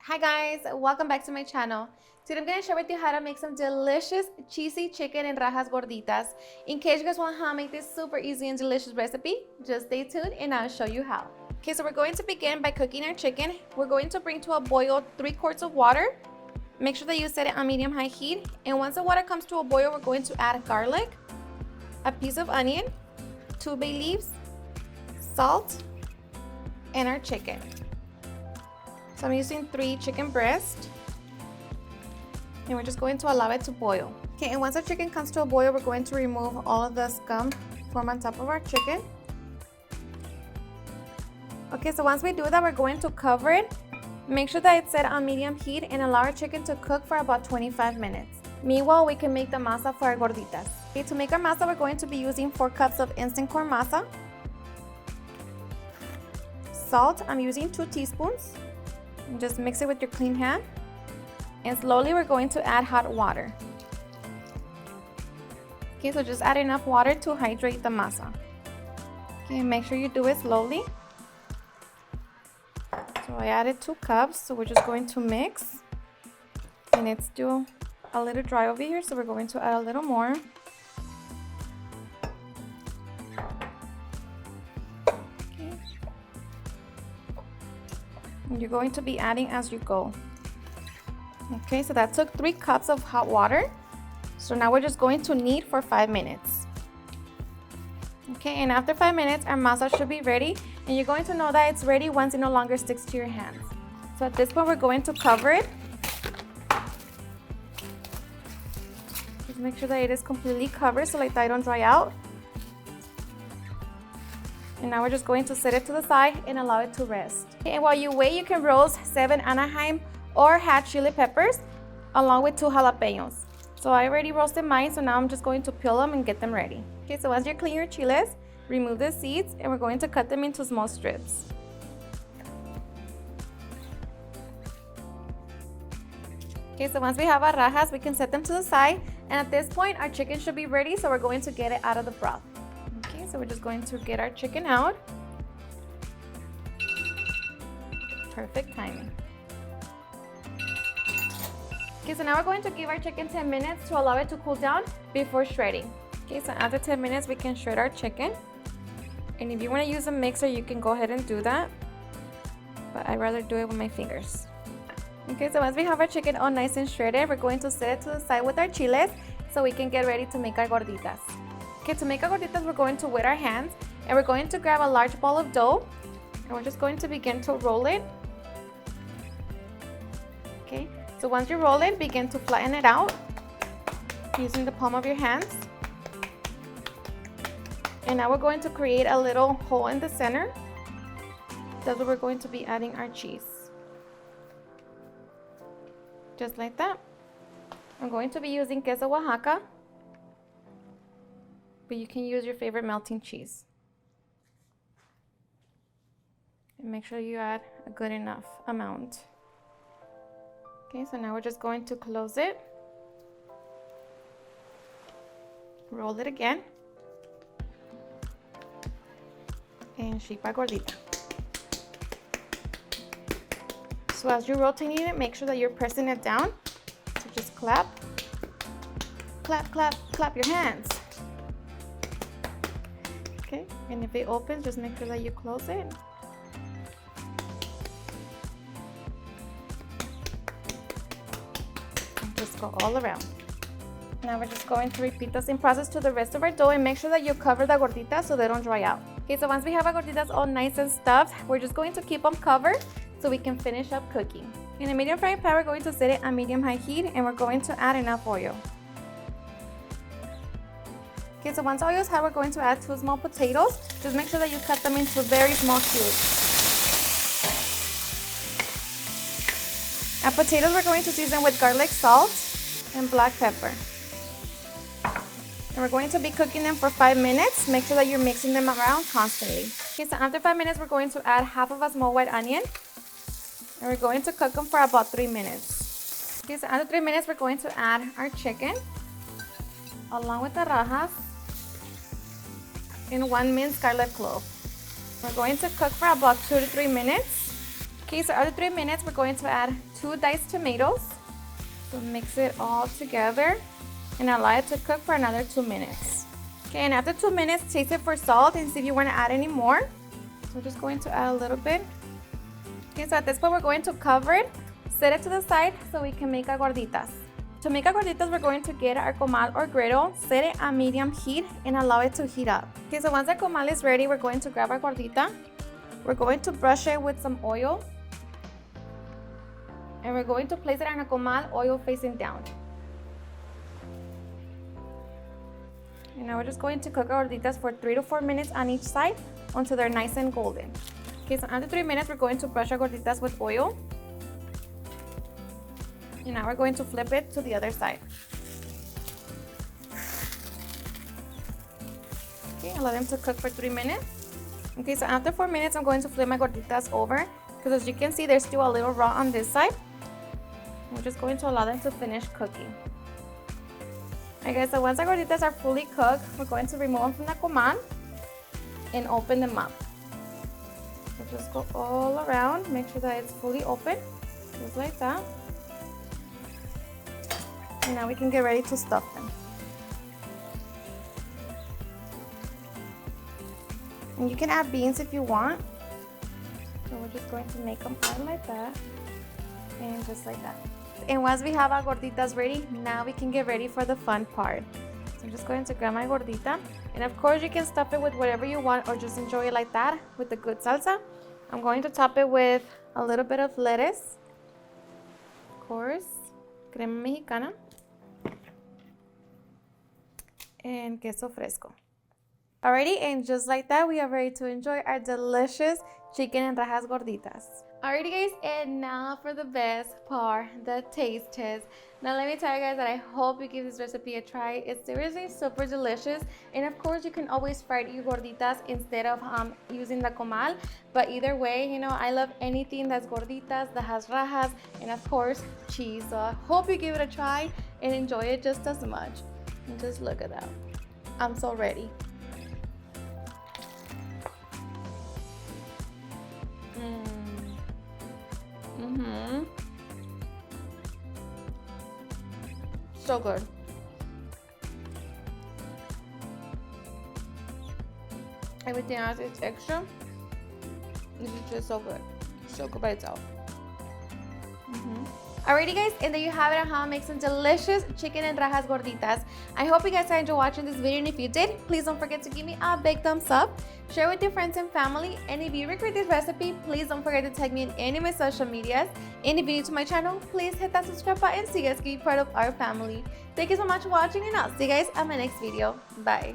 Hi guys, welcome back to my channel. Today I'm going to share with you how to make some delicious cheesy chicken and rajas gorditas. In case you guys want how to make this super easy and delicious recipe, just stay tuned and I'll show you how. Okay, so we're going to begin by cooking our chicken. We're going to bring to a boil 3 quarts of water. Make sure that you set it on medium-high heat. And once the water comes to a boil, we're going to add garlic, a piece of onion, 2 bay leaves, salt, and our chicken. So I'm using 3 chicken breasts, and we're just going to allow it to boil. Okay, and once our chicken comes to a boil, we're going to remove all of the scum from on top of our chicken. Okay, so once we do that, we're going to cover it. Make sure that it's set on medium heat and allow our chicken to cook for about 25 minutes. Meanwhile, we can make the masa for our gorditas. Okay, to make our masa, we're going to be using 4 cups of instant corn masa. Salt, I'm using 2 teaspoons. And just mix it with your clean hand. And slowly we're going to add hot water. Okay, so just add enough water to hydrate the masa. Okay, make sure you do it slowly. So I added 2 cups, so we're just going to mix. And it's still a little dry over here, so we're going to add a little more. You're going to be adding as you go. Okay, so that took 3 cups of hot water. So now we're just going to knead for 5 minutes. Okay, and after 5 minutes, our masa should be ready. And you're going to know that it's ready once it no longer sticks to your hands. So at this point, we're going to cover it. Just make sure that it is completely covered so like that it don't dry out. And now we're just going to set it to the side and allow it to rest. Okay, and while you wait, you can roast 7 Anaheim or hatch chili peppers along with 2 jalapenos. So I already roasted mine, so now I'm just going to peel them and get them ready. Okay, so once you clean your chiles, remove the seeds and we're going to cut them into small strips. Okay, so once we have our rajas, we can set them to the side. And at this point, our chicken should be ready, so we're going to get it out of the broth. Okay, so we're just going to get our chicken out. Perfect timing. Okay, so now we're going to give our chicken 10 minutes to allow it to cool down before shredding. Okay, so after 10 minutes, we can shred our chicken. And if you want to use a mixer, you can go ahead and do that. But I'd rather do it with my fingers. Okay, so once we have our chicken all nice and shredded, we're going to set it to the side with our chiles so we can get ready to make our gorditas. Okay, to make our gorditas, we're going to wet our hands and we're going to grab a large ball of dough and we're just going to begin to roll it. Okay, so once you roll it, begin to flatten it out using the palm of your hands. And now we're going to create a little hole in the center. That's where we're going to be adding our cheese. Just like that. I'm going to be using Queso Oaxaca, but you can use your favorite melting cheese. And make sure you add a good enough amount. Okay, so now we're just going to close it. Roll it again. And shape our gordita. So as you're rotating it, make sure that you're pressing it down. So just clap, clap, clap, clap your hands. Okay, and if it opens, just make sure that you close it. And just go all around. Now we're just going to repeat the same process to the rest of our dough and make sure that you cover the gorditas so they don't dry out. Okay, so once we have our gorditas all nice and stuffed, we're just going to keep them covered so we can finish up cooking. In a medium frying pan, we're going to set it on medium-high heat and we're going to add enough oil. Okay, so once oil is hot, we're going to add 2 small potatoes. Just make sure that you cut them into very small cubes. Our potatoes we're going to season with garlic, salt, and black pepper. And we're going to be cooking them for 5 minutes. Make sure that you're mixing them around constantly. Okay, so after 5 minutes, we're going to add half of a small white onion. And we're going to cook them for about 3 minutes. Okay, so after 3 minutes, we're going to add our chicken along with the rajas and 1 minced garlic clove. We're going to cook for about 2 to 3 minutes. Okay, so after 3 minutes, we're going to add 2 diced tomatoes. So mix it all together and allow it to cook for another 2 minutes. Okay, and after 2 minutes, taste it for salt and see if you want to add any more. So we're just going to add a little bit. Okay, so at this point, we're going to cover it, set it to the side so we can make our gorditas. To make our gorditas, we're going to get our comal or griddle, set it on medium heat, and allow it to heat up. Okay, so once our comal is ready, we're going to grab our gordita. We're going to brush it with some oil. And we're going to place it on a comal, oil facing down. And now we're just going to cook our gorditas for 3 to 4 minutes on each side until they're nice and golden. Okay, so after 3 minutes, we're going to brush our gorditas with oil. And now we're going to flip it to the other side. Okay, allow them to cook for 3 minutes. Okay, so after 4 minutes, I'm going to flip my gorditas over because as you can see, they're still a little raw on this side. We're just going to allow them to finish cooking. Okay, guys, so once our gorditas are fully cooked, we're going to remove them from the comal and open them up. So just go all around, make sure that it's fully open, just like that. And now we can get ready to stuff them. And you can add beans if you want. So we're just going to make them out like that and just like that. And once we have our gorditas ready, now we can get ready for the fun part. So I'm just going to grab my gordita. And of course you can stuff it with whatever you want or just enjoy it like that with the good salsa. I'm going to top it with a little bit of lettuce. Of course, crema mexicana. And queso fresco. Alrighty, and just like that, we are ready to enjoy our delicious chicken and rajas gorditas. Alrighty guys, and now for the best part, the taste test. Now let me tell you guys that I hope you give this recipe a try. It's seriously super delicious, and of course you can always fry your gorditas instead of using the comal. But either way, you know, I love anything that's gorditas, that has rajas, and of course cheese. So I hope you give it a try and enjoy it just as much. And just look at that. I'm so ready. So good. Everything else is extra. This is just so good. So good by itself. Alrighty guys, and there you have it on how I make some delicious chicken and rajas gorditas. I hope you guys enjoyed watching this video, and if you did, please don't forget to give me a big thumbs up, share with your friends and family, and if you regret this recipe, please don't forget to tag me in any of my social medias. And if you're new to my channel, please hit that subscribe button so you guys can be part of our family. Thank you so much for watching, and I'll see you guys on my next video. Bye.